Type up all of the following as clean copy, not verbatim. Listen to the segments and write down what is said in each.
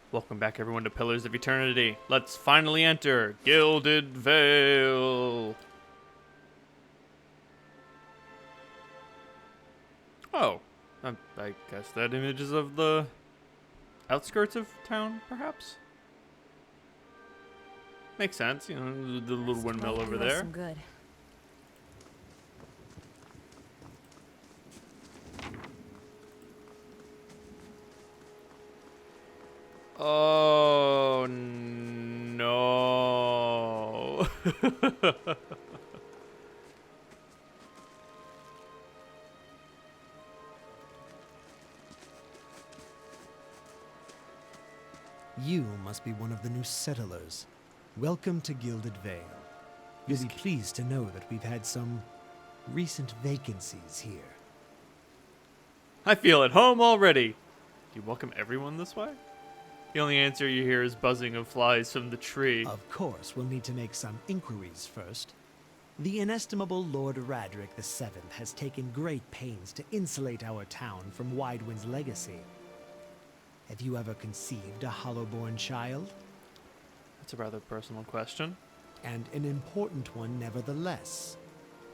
Welcome back, everyone, to Pillars of Eternity. Let's finally enter Gilded Vale. Oh, I guess that image is of the outskirts of town, perhaps? Makes sense, you know, the little windmill over there. Some good. Oh, no. You must be one of the new settlers. Welcome to Gilded Vale. You'll be pleased to know that we've had some recent vacancies here. I feel at home already. Do you welcome everyone this way? The only answer you hear is buzzing of flies from the tree. Of course, we'll need to make some inquiries first. The inestimable Lord Radric VII has taken great pains to insulate our town from Widewind's legacy. Have you ever conceived a Hollowborn child? That's a rather personal question. And an important one nevertheless.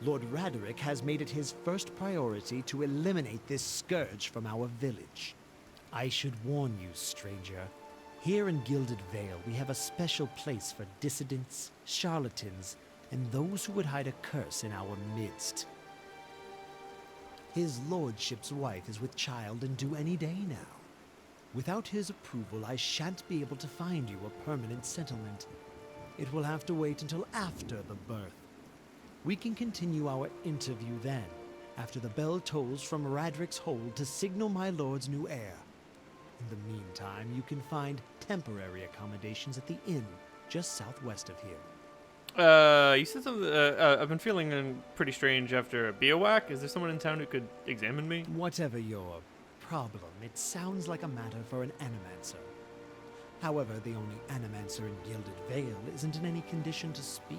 Lord Radric has made it his first priority to eliminate this scourge from our village. I should warn you, stranger. Here in Gilded Vale, we have a special place for dissidents, charlatans, and those who would hide a curse in our midst. His lordship's wife is with child and due any day now. Without his approval, I shan't be able to find you a permanent settlement. It will have to wait until after the birth. We can continue our interview then, after the bell tolls from Radric's hold to signal my lord's new heir. In the meantime, you can find temporary accommodations at the inn just southwest of here. You said something. I've been feeling pretty strange after a bivouac. Is there someone in town who could examine me? Whatever your problem, it sounds like a matter for an animancer. However, the only animancer in Gilded Vale isn't in any condition to speak.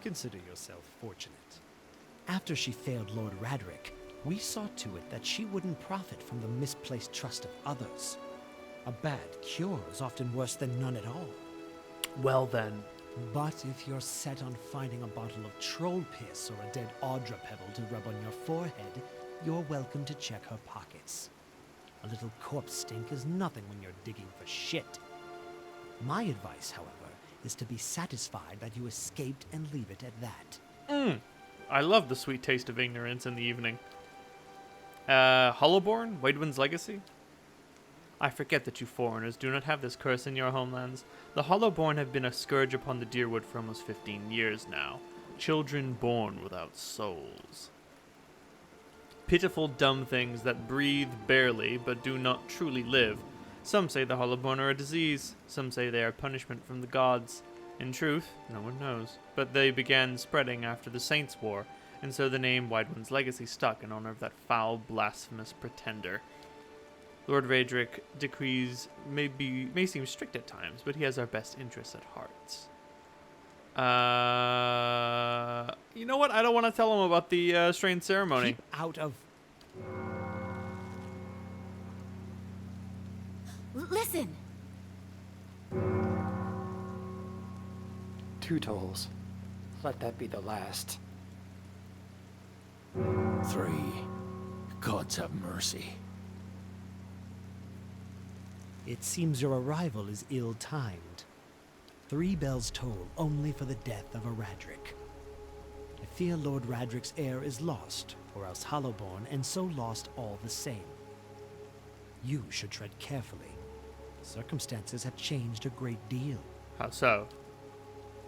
Consider yourself fortunate. After she failed Lord Radric, we saw to it that she wouldn't profit from the misplaced trust of others. A bad cure is often worse than none at all. Well then. But if you're set on finding a bottle of troll piss or a dead Audra pebble to rub on your forehead, you're welcome to check her pockets. A little corpse stink is nothing when you're digging for shit. My advice, however, is to be satisfied that you escaped and leave it at that. I love the sweet taste of ignorance in the evening. Hollowborn? Widewind's legacy? I forget that you foreigners do not have this curse in your homelands. The Hollowborn have been a scourge upon the Deerwood for almost 15 years now. Children born without souls. Pitiful dumb things that breathe barely but do not truly live. Some say the Hollowborn are a disease. Some say they are punishment from the gods. In truth, no one knows. But they began spreading after the Saints' War, and so the name Widewind's legacy stuck in honor of that foul, blasphemous pretender. Lord Radric decrees may seem strict at times, but he has our best interests at heart. You know what? I don't want to tell him about the strange ceremony. Keep out of... Listen! 2 tolls. Let that be the last. 3. Gods have mercy. It seems your arrival is ill-timed. 3 bells toll only for the death of a Radric. I fear Lord Radric's heir is lost, or else Hollowborn, and so lost all the same. You should tread carefully. Circumstances have changed a great deal. How so?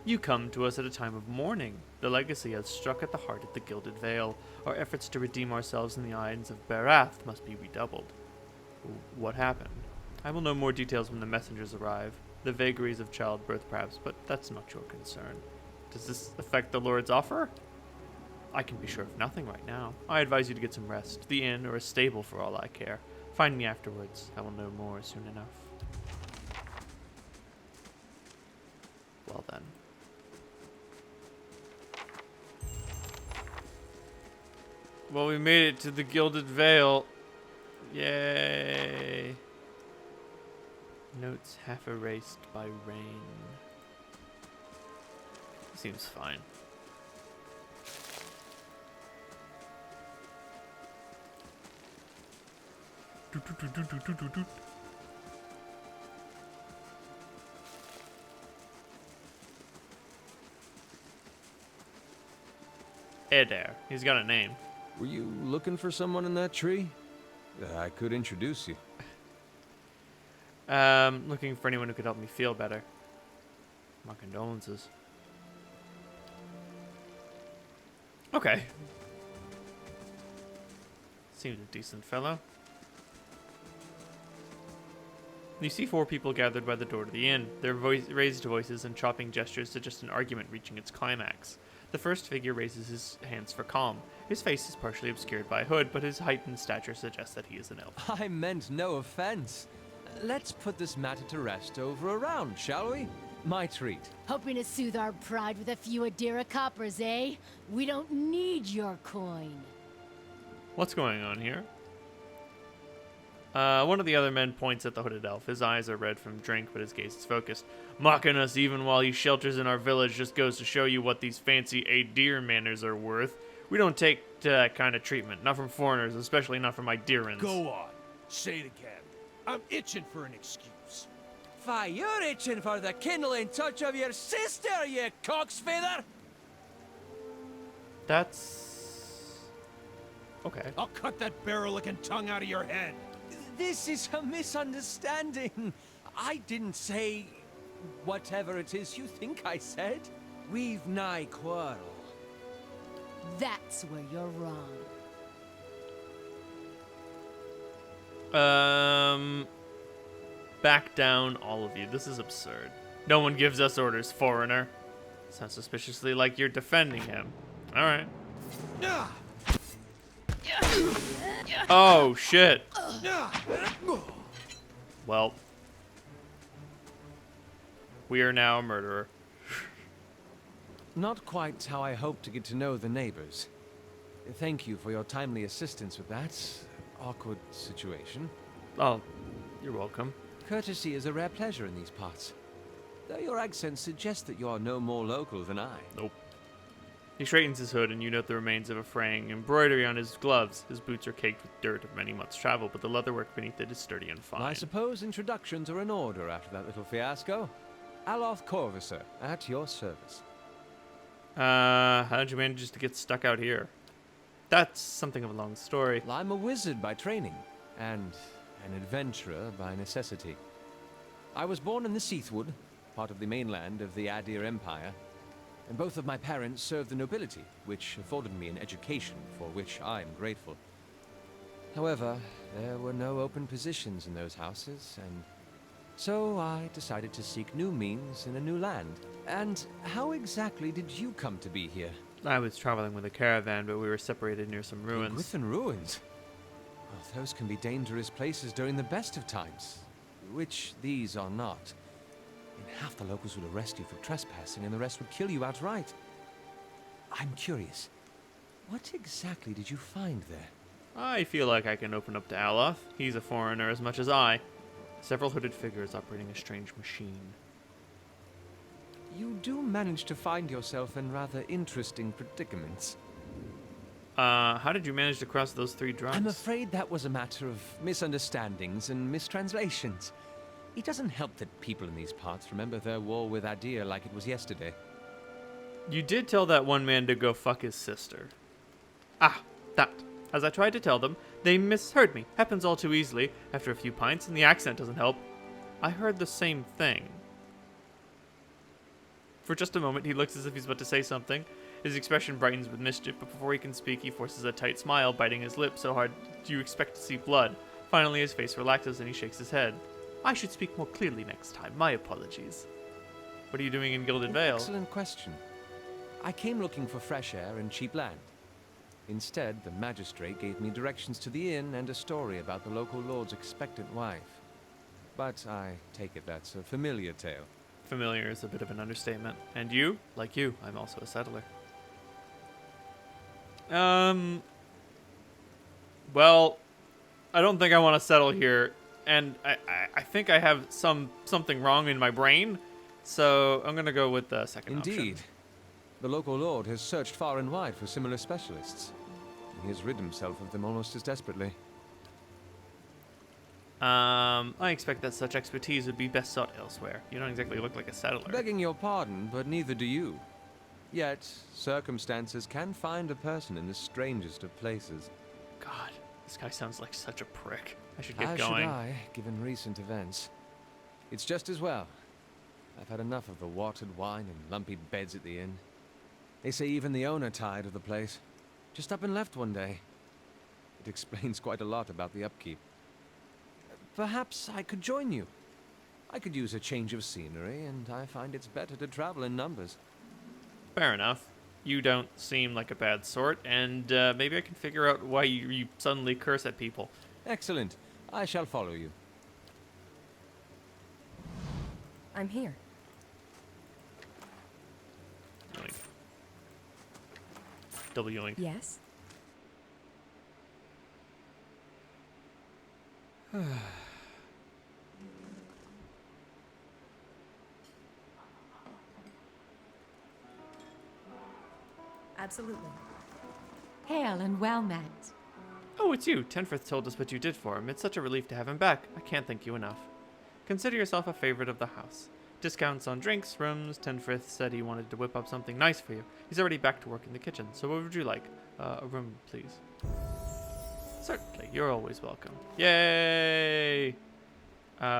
You come to us at a time of mourning. The legacy has struck at the heart of the Gilded Vale. Our efforts to redeem ourselves in the eyes of Barath must be redoubled. What happened? I will know more details when the messengers arrive. The vagaries of childbirth, perhaps, but that's not your concern. Does this affect the Lord's offer? I can be sure of nothing right now. I advise you to get some rest. The inn or a stable for all I care. Find me afterwards. I will know more soon enough. Well then. Well, we made it to the Gilded Vale. Yay. Notes half erased by rain. Seems fine. Hey there. He's got a name. Were you looking for someone in that tree? I could introduce you. Looking for anyone who could help me feel better. My condolences. Okay. Seems a decent fellow. You see 4 people gathered by the door to the inn, their raised voices and chopping gestures suggest an argument reaching its climax. The first figure raises his hands for calm. His face is partially obscured by a hood, but his height and stature suggests that he is an elf. I meant no offense. Let's put this matter to rest over a round, shall we? My treat. Hoping to soothe our pride with a few Adira coppers, eh? We don't need your coin. What's going on here? One of the other men points at the hooded elf. His eyes are red from drink, but his gaze is focused. Mocking us even while he shelters in our village just goes to show you what these fancy Adir manners are worth. We don't take that kind of treatment, not from foreigners, especially not from Idirans. Go on. Say it again. I'm itching for an excuse. Why, you're itching for the kindling touch of your sister, you cocksfeather! That's... okay. I'll cut that barrel-licking tongue out of your head. This is a misunderstanding. I didn't say whatever it is you think I said. We've nigh quarrel. That's where you're wrong. Back down, all of you. This is absurd. No one gives us orders, foreigner. Sounds suspiciously like you're defending him. All right. Oh, shit. Well. We are now a murderer. Not quite how I hoped to get to know the neighbors. Thank you for your timely assistance with that awkward situation. Oh, you're welcome. Courtesy is a rare pleasure in these parts. Though your accent suggests that you are no more local than I. Nope. He straightens his hood, and you note the remains of a fraying embroidery on his gloves. His boots are caked with dirt of many months' travel, but the leatherwork beneath it is sturdy and fine. I suppose introductions are in order after that little fiasco. Aloth Corvusser, at your service. How did you manage to get stuck out here? That's something of a long story. Well, I'm a wizard by training, and an adventurer by necessity. I was born in the Seathwood, part of the mainland of the Adir Empire, and both of my parents served the nobility, which afforded me an education for which I'm grateful. However, there were no open positions in those houses, and so I decided to seek new means in a new land. And how exactly did you come to be here? I was traveling with a caravan, but we were separated near some The ruins. Griffin Ruins? Well, those can be dangerous places during the best of times, which these are not. And half the locals would arrest you for trespassing, and the rest would kill you outright. I'm curious, what exactly did you find there? I feel like I can open up to Aloth. He's a foreigner as much as I. Several hooded figures operating a strange machine. You do manage to find yourself in rather interesting predicaments. How did you manage to cross those 3 drums? I'm afraid that was a matter of misunderstandings and mistranslations. It doesn't help that people in these parts remember their war with Adir like it was yesterday. You did tell that one man to go fuck his sister. Ah, that. As I tried to tell them, they misheard me. Happens all too easily, after a few pints, and the accent doesn't help. I heard the same thing. For just a moment, he looks as if he's about to say something. His expression brightens with mischief, but before he can speak, he forces a tight smile, biting his lip so hard you expect to see blood. Finally, his face relaxes and he shakes his head. I should speak more clearly next time. My apologies. What are you doing in Gilded Vale? Excellent question. I came looking for fresh air and cheap land. Instead, the magistrate gave me directions to the inn and a story about the local lord's expectant wife. But I take it that's a familiar tale. Familiar is a bit of an understatement. And you? Like you, I'm also a settler. Well, I don't think I want to settle here and I think I have something wrong in my brain, so I'm gonna go with the second option. Indeed. The local lord has searched far and wide for similar specialists. He has rid himself of them almost as desperately. I expect that such expertise would be best sought elsewhere. You don't exactly look like a settler. Begging your pardon, but neither do you. Yet, circumstances can find a person in the strangest of places. God, this guy sounds like such a prick. I should get As going. should I, given recent events. It's just as well. I've had enough of the watered wine and lumpy beds at the inn. They say even the owner tired of the place. Just up and left one day. It explains quite a lot about the upkeep. Perhaps I could join you. I could use a change of scenery, and I find it's better to travel in numbers. Fair enough. You don't seem like a bad sort, and maybe I can figure out why you suddenly curse at people. Excellent. I shall follow you. I'm here. Yoink. Double yoink. Yes? Absolutely. Hail and well met. Oh, it's you. Tenfrith told us what you did for him. It's such a relief to have him back. I can't thank you enough. Consider yourself a favorite of the house. Discounts on drinks, rooms. Tenfrith said he wanted to whip up something nice for you. He's already back to work in the kitchen, so what would you like? A room, please. Certainly, you're always welcome. Yay!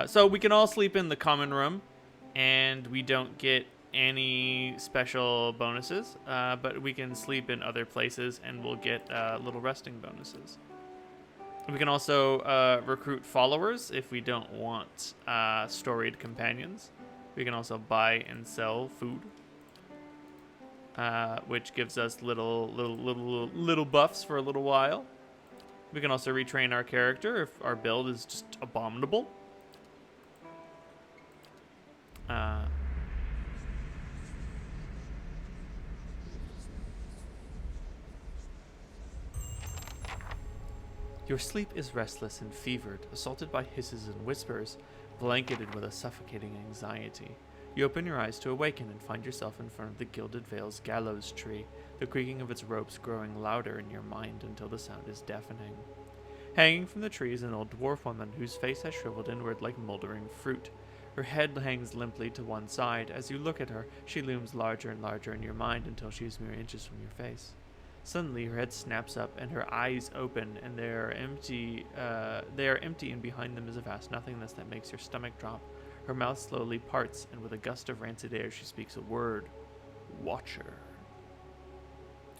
So we can all sleep in the common room, and we don't get any special bonuses, but we can sleep in other places, and we'll get little resting bonuses. We can also recruit followers if we don't want storied companions. We can also buy and sell food, which gives us little buffs for a little while. We can also retrain our character if our build is just abominable. Your sleep is restless and fevered, assaulted by hisses and whispers, blanketed with a suffocating anxiety. You open your eyes to awaken and find yourself in front of the Gilded Vale's gallows tree, the creaking of its ropes growing louder in your mind until the sound is deafening. Hanging from the tree is an old dwarf woman whose face has shriveled inward like moldering fruit. Her head hangs limply to one side. As you look at her, she looms larger and larger in your mind until she is mere inches from your face. Suddenly, her head snaps up, and her eyes open, and they are empty, and behind them is a vast nothingness that makes your stomach drop. Her mouth slowly parts, and with a gust of rancid air, she speaks a word. Watcher.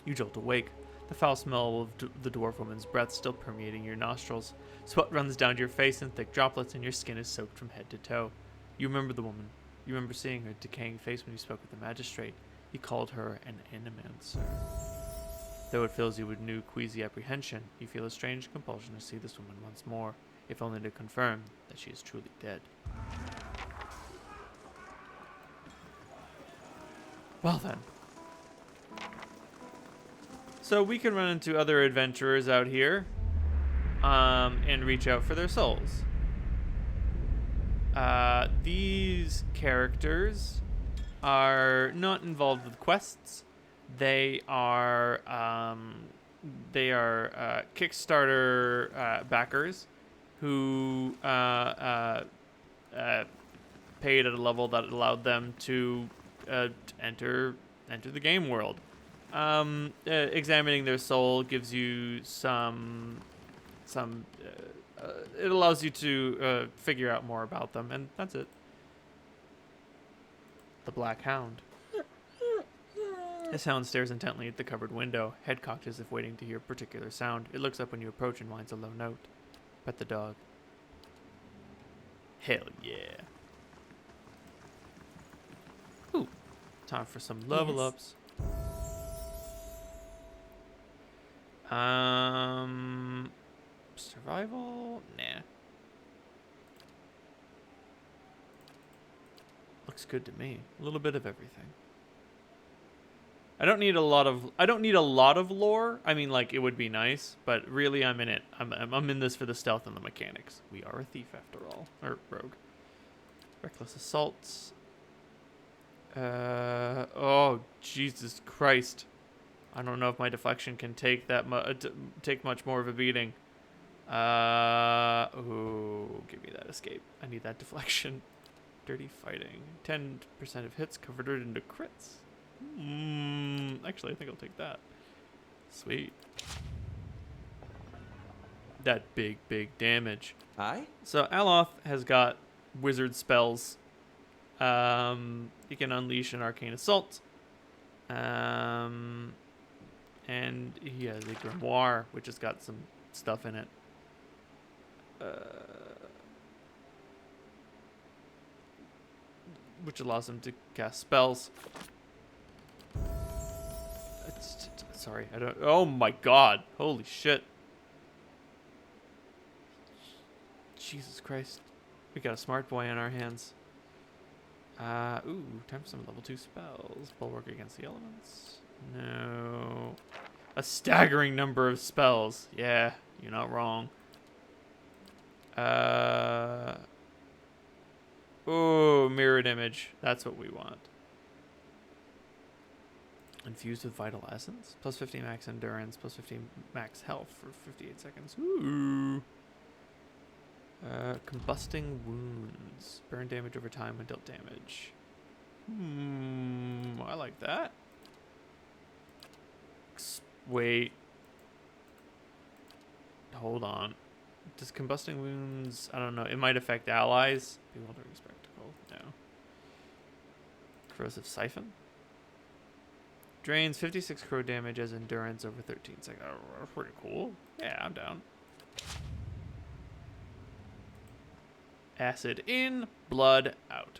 You jolt awake, the foul smell of the dwarf woman's breath still permeating your nostrils. Sweat runs down your face in thick droplets, and your skin is soaked from head to toe. You remember the woman. You remember seeing her decaying face when you spoke with the magistrate. You called her an animancer. Though it fills you with new, queasy apprehension, you feel a strange compulsion to see this woman once more, if only to confirm that she is truly dead. Well then. So we can run into other adventurers out here, and reach out for their souls. These characters are not involved with quests. They are Kickstarter backers who paid at a level that allowed them to enter the game world. Examining their soul gives you some it allows you to figure out more about them, and that's it. The Black Hound. This hound stares intently at the covered window, head cocked as if waiting to hear a particular sound. It looks up when you approach and whines a low note. Pet the dog. Hell yeah. Ooh, time for some level ups. Survival? Nah. Looks good to me. A little bit of everything. I don't need a lot of lore. I mean, like, it would be nice, but really I'm in it. I'm in this for the stealth and the mechanics. We are a thief after all, or rogue. Reckless assaults. Oh, Jesus Christ. I don't know if my deflection can take take much more of a beating. Ooh, give me that escape. I need that deflection. Dirty fighting. 10% of hits converted into crits. Actually, I think I'll take that. Sweet. That big damage. Aye? So Aloth has got wizard spells. He can unleash an arcane assault. And he has a grimoire, which has got some stuff in it. Which allows him to cast spells. Sorry, I don't. Oh my God! Holy shit! Jesus Christ! We got a smart boy on our hands. Ooh, time for some level 2 spells. Bulwark against the elements. No. A staggering number of spells. Yeah, you're not wrong. Oh, mirrored image. That's what we want. Infused with vital essence. Plus 15 max endurance. Plus 15 max health for 58 seconds. Ooh. Combusting wounds. Burn damage over time when dealt damage. I like that. Wait. Hold on. Does combusting wounds... I don't know. It might affect allies. Bewildering spectacle. No. Corrosive Siphon. Drains 56 crow damage as endurance over 13 seconds. Oh, that's pretty cool. Yeah, I'm down. Acid in, blood out.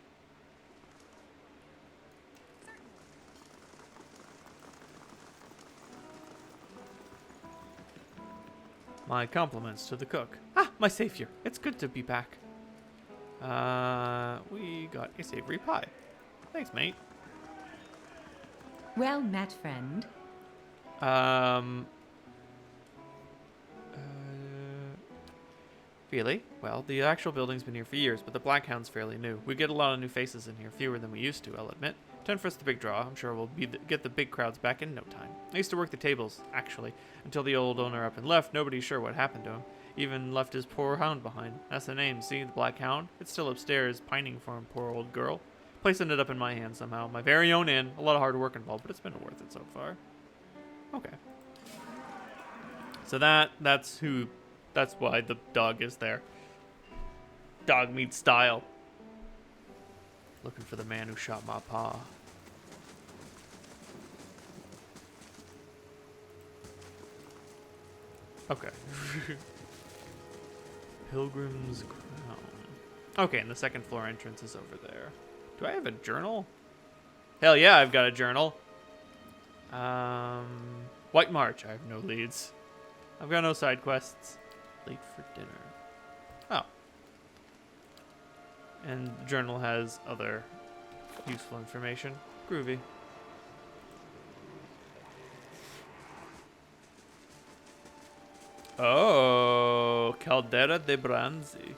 My compliments to the cook. Ah, my savior. It's good to be back. We got a savory pie. Thanks, mate. Well met, friend. Really? Well, the actual building's been here for years, but the Black Hound's fairly new. We get a lot of new faces in here, fewer than we used to, I'll admit. Time for us the big draw. I'm sure we'll get the big crowds back in no time. I used to work the tables, actually. Until the old owner up and left, nobody's sure what happened to him. Even left his poor hound behind. That's the name, see? The Black Hound? It's still upstairs, pining for him, poor old girl. Place ended up in my hands somehow. My very own inn. A lot of hard work involved, but it's been worth it so far. Okay. So that's why the dog is there. Dog meat style. Looking for the man who shot my pa. Okay. Pilgrim's Crown. Okay, and the second floor entrance is over there. Do I have a journal? Hell yeah, I've got a journal. White March. I have no leads. I've got no side quests. Late for dinner. Oh. And the journal has other useful information. Groovy. Oh, Caldera de Branzi.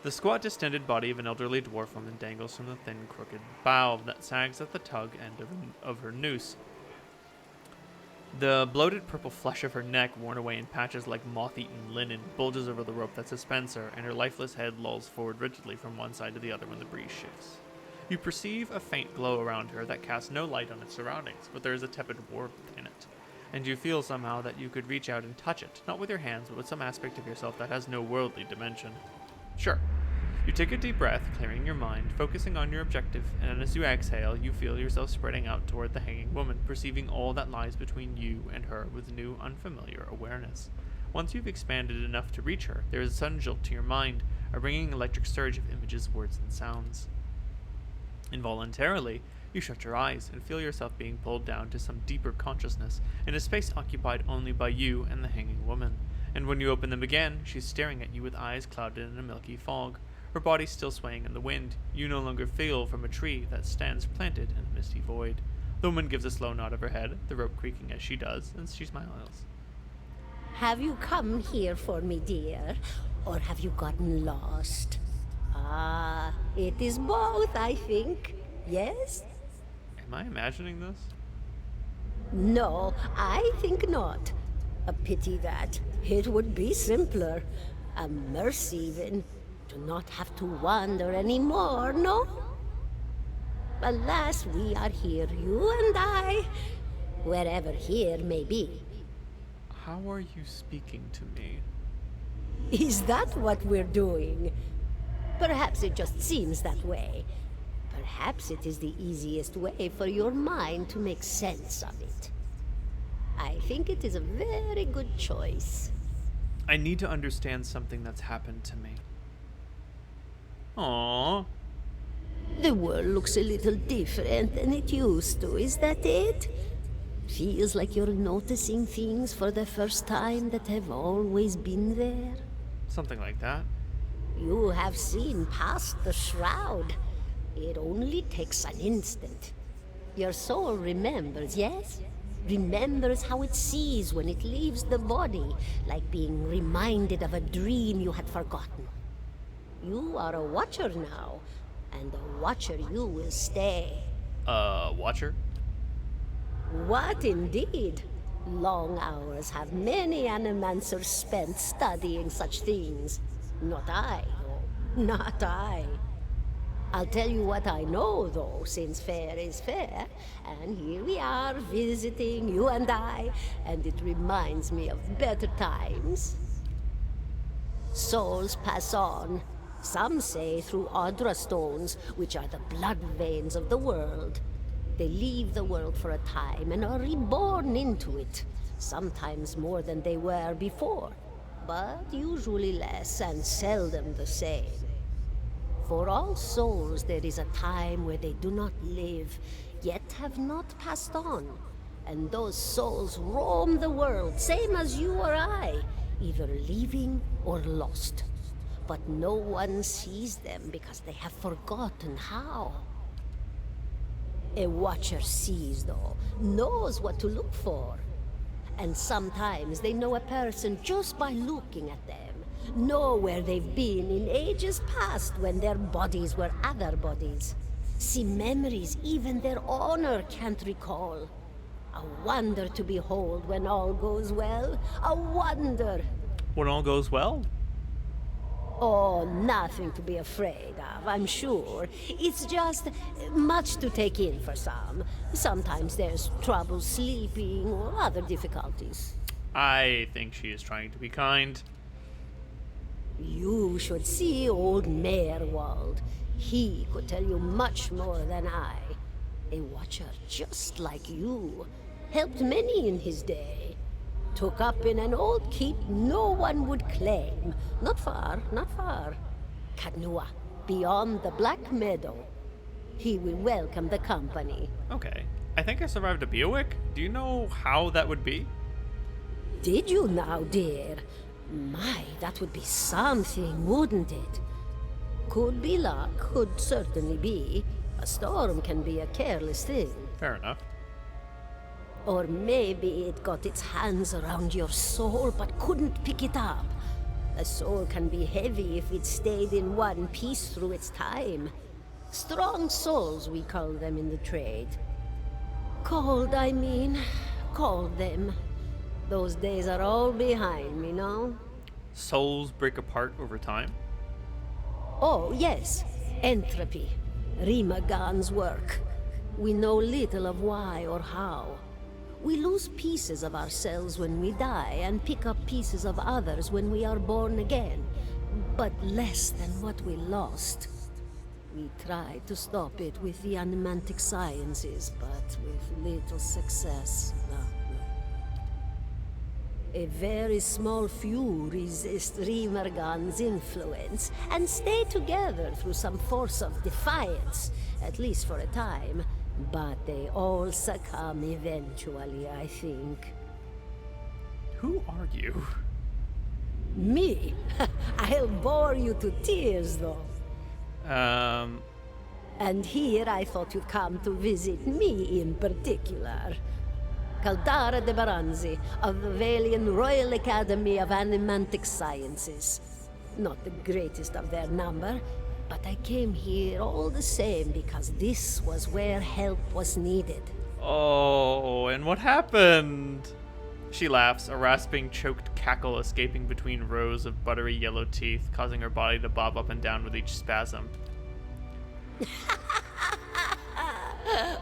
The squat, distended body of an elderly dwarf woman dangles from the thin, crooked bough that sags at the tug end of her noose. The bloated purple flesh of her neck, worn away in patches like moth-eaten linen, bulges over the rope that suspends her, and her lifeless head lolls forward rigidly from one side to the other when the breeze shifts. You perceive a faint glow around her that casts no light on its surroundings, but there is a tepid warmth in it. And you feel somehow that you could reach out and touch it, not with your hands, but with some aspect of yourself that has no worldly dimension. Sure. You take a deep breath, clearing your mind, focusing on your objective, and as you exhale, you feel yourself spreading out toward the hanging woman, perceiving all that lies between you and her with new, unfamiliar awareness. Once you've expanded enough to reach her, there is a sudden jolt to your mind, a ringing electric surge of images, words, and sounds. Involuntarily, you shut your eyes and feel yourself being pulled down to some deeper consciousness, in a space occupied only by you and the hanging woman. And when you open them again, she's staring at you with eyes clouded in a milky fog. Her body still swaying in the wind, you no longer feel from a tree that stands planted in a misty void. The woman gives a slow nod of her head, the rope creaking as she does, and she smiles. Have you come here for me, dear? Or have you gotten lost? Ah, it is both, I think. Yes? Am I imagining this? No, I think not. A pity that. It would be simpler. A mercy, even. To not have to wander anymore, no? Alas, we are here, you and I. Wherever here may be. How are you speaking to me? Is that what we're doing? Perhaps it just seems that way. Perhaps it is the easiest way for your mind to make sense of it. I think it is a very good choice. I need to understand something that's happened to me. Aww. The world looks a little different than it used to, is that it? Feels like you're noticing things for the first time that have always been there. Something like that. You have seen past the shroud. It only takes an instant. Your soul remembers, yes? Remembers how it sees when it leaves the body, like being reminded of a dream you had forgotten. You are a watcher now, and a watcher you will stay. Watcher? What indeed? Long hours have many animancers spent studying such things. Not I, though. Not I. I'll tell you what I know, though, since fair is fair, and here we are visiting, you and I, and it reminds me of better times. Souls pass on, some say through Audra stones, which are the blood veins of the world. They leave the world for a time and are reborn into it, sometimes more than they were before, but usually less and seldom the same. For all souls there is a time where they do not live, yet have not passed on, and those souls roam the world, same as you or I, either leaving or lost. But no one sees them because they have forgotten how. A watcher sees, though, knows what to look for. And sometimes they know a person just by looking at them, know where they've been in ages past when their bodies were other bodies. See memories even their owner can't recall. A wonder to behold when all goes well. A wonder. When all goes well? Oh, nothing to be afraid of, I'm sure. It's just much to take in for some. Sometimes there's trouble sleeping or other difficulties. I think she is trying to be kind. You should see old Meerwald. He could tell you much more than I. A watcher just like you. Helped many in his day. Took up in an old keep no one would claim. Not far, not far. Kadnua, beyond the Black Meadow. He will welcome the company. Okay. I think I survived a Beowick. Do you know how that would be? Did you now, dear? My, that would be something, wouldn't it? Could be luck, could certainly be. A storm can be a careless thing. Fair enough. Or maybe it got its hands around your soul but couldn't pick it up. A soul can be heavy if it stayed in one piece through its time. Strong souls, we call them in the trade. Cold, I mean. Called them. Those days are all behind me, no? Souls break apart over time? Oh, yes. Entropy. Rimagan's work. We know little of why or how. We lose pieces of ourselves when we die, and pick up pieces of others when we are born again. But less than what we lost. We tried to stop it with the animantic sciences, but with little success. No. A very small few resist Rimergan's influence, and stay together through some force of defiance, at least for a time. But they all succumb eventually, I think. Who are you? Me? I'll bore you to tears, though. And here I thought you'd come to visit me in particular. Caldara de Baranzi of the Valian Royal Academy of Animantic Sciences. Not the greatest of their number, but I came here all the same because this was where help was needed. Oh, and what happened? She laughs, a rasping, choked cackle escaping between rows of buttery yellow teeth, causing her body to bob up and down with each spasm.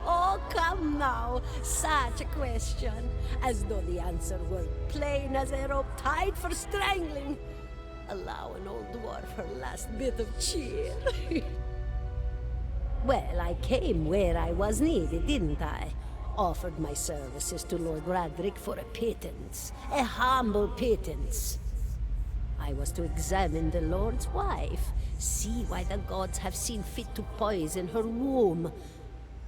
Oh, come now. Such a question. As though the answer were plain as a rope tied for strangling. Allow an old dwarf her last bit of cheer. Well, I came where I was needed, didn't I? Offered my services to Lord Radric for a pittance. A humble pittance. I was to examine the Lord's wife, see why the gods have seen fit to poison her womb.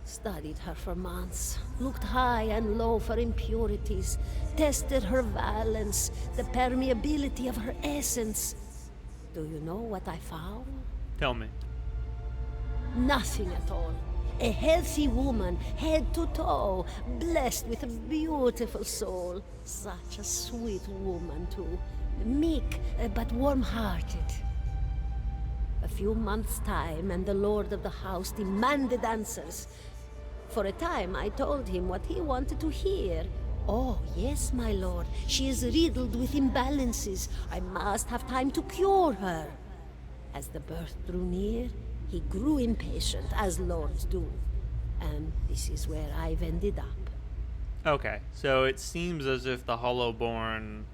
Studied her for months, looked high and low for impurities, tested her valence, the permeability of her essence. Do you know what I found? Tell me. Nothing at all. A healthy woman, head to toe, blessed with a beautiful soul. Such a sweet woman, too. Meek, but warm-hearted. A few months' time, and the lord of the house demanded answers. For a time, I told him what he wanted to hear. Oh, yes, my lord. She is riddled with imbalances. I must have time to cure her. As the birth drew near, he grew impatient, as lords do. And this is where I've ended up. Okay, so it seems as if the Hollowborn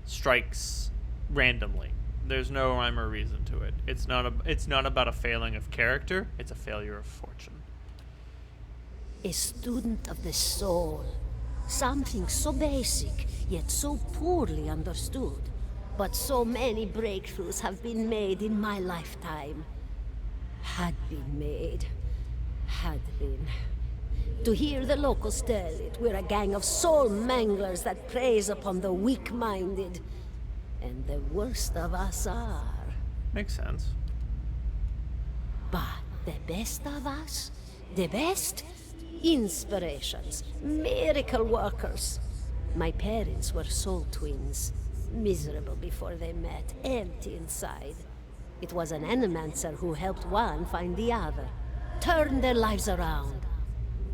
strikes randomly. There's no rhyme or reason to it. It's not about a failing of character, it's a failure of fortune. A student of the soul. Something so basic, yet so poorly understood. But so many breakthroughs have been made in my lifetime. Had been made. Had been. To hear the locals tell it, we're a gang of soul manglers that preys upon the weak-minded. And the worst of us are. Makes sense. But the best of us? The best? Inspirations. Miracle workers. My parents were soul twins. Miserable before they met, empty inside. It was an animancer who helped one find the other. Turned their lives around.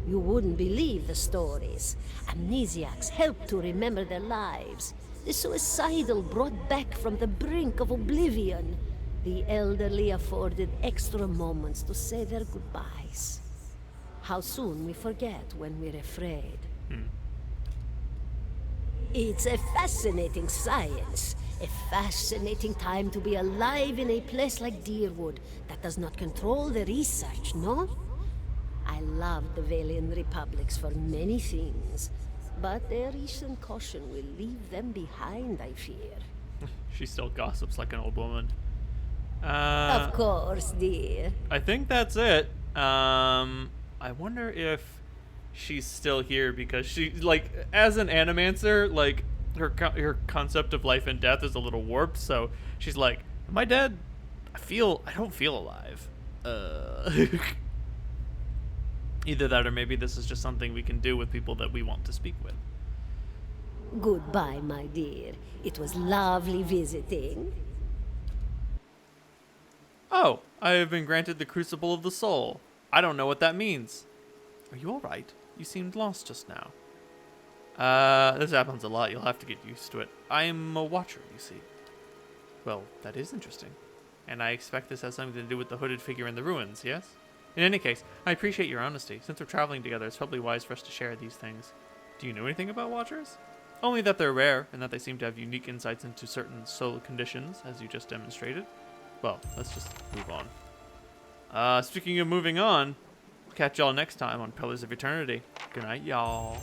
You wouldn't believe the stories. Amnesiacs helped to remember their lives. The suicidal brought back from the brink of oblivion. The elderly afforded extra moments to say their goodbyes. How soon we forget when we're afraid. It's a fascinating science. A fascinating time to be alive in a place like Deerwood that does not control the research, no? I love the Valian Republics for many things, but their recent caution will leave them behind, I fear. She still gossips like an old woman. Of course, dear. I think that's it. I wonder if she's still here because she, like, as an animancer, like, her concept of life and death is a little warped, so she's like, am I dead? I don't feel alive. Either that or maybe this is just something we can do with people that we want to speak with. Goodbye, my dear. It was lovely visiting. Oh, I have been granted the Crucible of the Soul. I don't know what that means. Are you alright? You seemed lost just now. This happens a lot. You'll have to get used to it. I'm a watcher, you see. Well, that is interesting. And I expect this has something to do with the hooded figure in the ruins, yes? In any case, I appreciate your honesty. Since we're traveling together, it's probably wise for us to share these things. Do you know anything about watchers? Only that they're rare, and that they seem to have unique insights into certain soul conditions, as you just demonstrated. Well, let's just move on. Speaking of moving on, catch y'all next time on Pillars of Eternity. Good night, y'all.